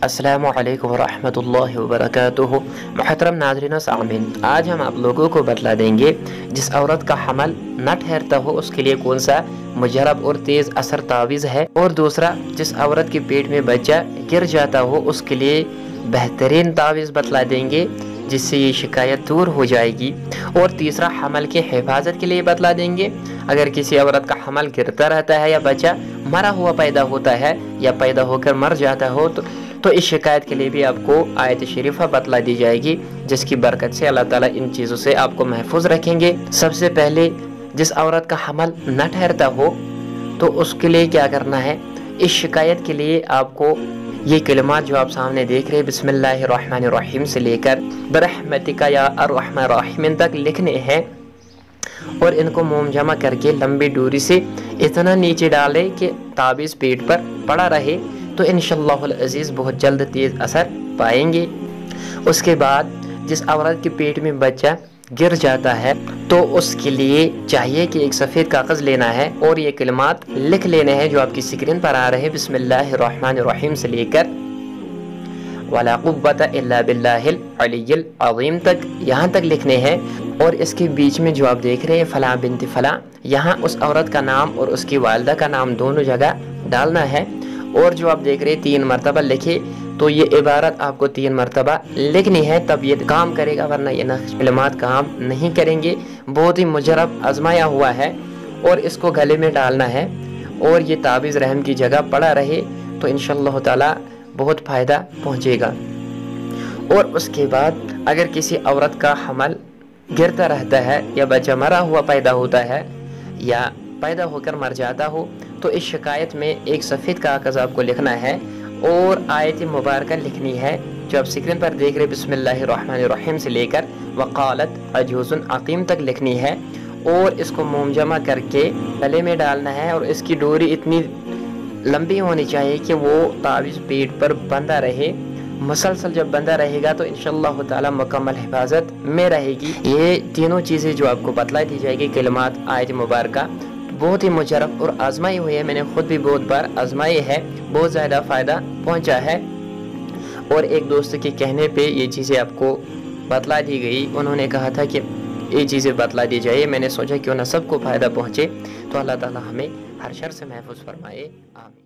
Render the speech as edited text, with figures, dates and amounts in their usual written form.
अस्सलामु अलैकुम वरहमतुल्लाहि वबरकातुहू। मुहतरम नाज़रीन सामीन, आज हम आप लोगों को बतला देंगे जिस औरत का हमल न ठहरता हो उसके लिए कौन सा मुजरब और तेज़ असर तावीज़ है, और दूसरा जिस औरत के पेट में बच्चा गिर जाता हो उसके लिए बेहतरीन तावीज़ बतला देंगे जिससे ये शिकायत दूर हो जाएगी। और तीसरा हमल की हिफाजत के लिए बतला देंगे। अगर किसी औरत का हमल गिरता रहता है या बच्चा मरा हुआ पैदा होता है या पैदा होकर मर जाता हो तो इस शिकायत के लिए भी आपको आयत शरीफा बतला दी जाएगी, जिसकी बरकत से अल्लाह ताला इन चीज़ों से आपको महफूज रखेंगे। सबसे पहले जिस औरत का हमल न ठहरता हो तो उसके लिए क्या करना है। इस शिकायत के लिए आपको ये कलिमात जो आप सामने देख रहे हैं बिस्मिल्लाहिर्रहमानिर्रहीम से लेकर बरहमतिका या अर्रहमान रहीम तक लिखने हैं, और इनको मोम जमा करके लंबी दूरी से इतना नीचे डाले कि ताबीज़ पेट पर पड़ा रहे, तो इंशाअल्लाहुल अज़ीज़ बहुत जल्द तेज़ असर पाएंगे। उसके बाद जिस औरत के पेट में बच्चा गिर जाता है तो उसके लिए चाहिए कि एक सफ़ेद कागज़ लेना है और ये कलिमात लिख लेने हैं जो आपकी स्क्रीन पर आ रहे हैं बिस्मिल्लाहिर्रहमानिर्रहीम से लेकर वला कुव्वता इल्ला बिल्लाहिल अलिय्यिल अज़ीम तक, यहाँ तक लिखने हैं। और इसके बीच में जो आप देख रहे हैं फला बिनती फला, यहाँ उस औरत का नाम और उसकी वालिदा का नाम दोनों जगह डालना है। और जो आप देख रहे हैं 3 मरतबा लिखे, तो ये इबारत आपको 3 मरतबा लिखनी है, तब ये काम करेगा, वरना ये कलिमात काम नहीं करेंगे। बहुत ही मुजरब आजमाया हुआ है और इसको गले में डालना है और ये ताबीज़ रहम की जगह पड़ा रहे तो इंशाअल्लाह ताला बहुत फ़ायदा पहुँचेगा। और उसके बाद अगर किसी औरत का हमल गिरता रहता है या बच्चा मरा हुआ पैदा होता है या पैदा होकर मर जाता हो, तो इस शिकायत में एक सफ़ेद कागज़ आपको लिखना है और आयत मुबारक लिखनी है जो आप स्क्रीन पर देख रहे बिस्मिल्लाहिर्रहमानिर्रहीम से लेकर वक़ालत अजूज़ुन अक़ीम तक लिखनी है, और इसको मोम जमा करके गले में डालना है। और इसकी डोरी इतनी लंबी होनी चाहिए कि वो ताबीज़ पेट पर बंधा रहे। मसलसल जब बंधा रहेगा तो इंशाअल्लाह ताला मुकम्मल हिफाजत में रहेगी। ये तीनों चीज़ें जो आपको बतलाई दी जाएगी कलिमात आयत मुबारक बहुत ही मुजरब और आजमाई हुई है। मैंने खुद भी बहुत बार आजमाई है, बहुत ज़्यादा फ़ायदा पहुंचा है। और एक दोस्त के कहने पे ये चीज़ें आपको बतला दी गई, उन्होंने कहा था कि ये चीज़ें बतला दी जाए। मैंने सोचा क्यों ना सबको फ़ायदा पहुँचे, तो अल्लाह ताला हमें हर शर से महफूज फरमाए, आमीन।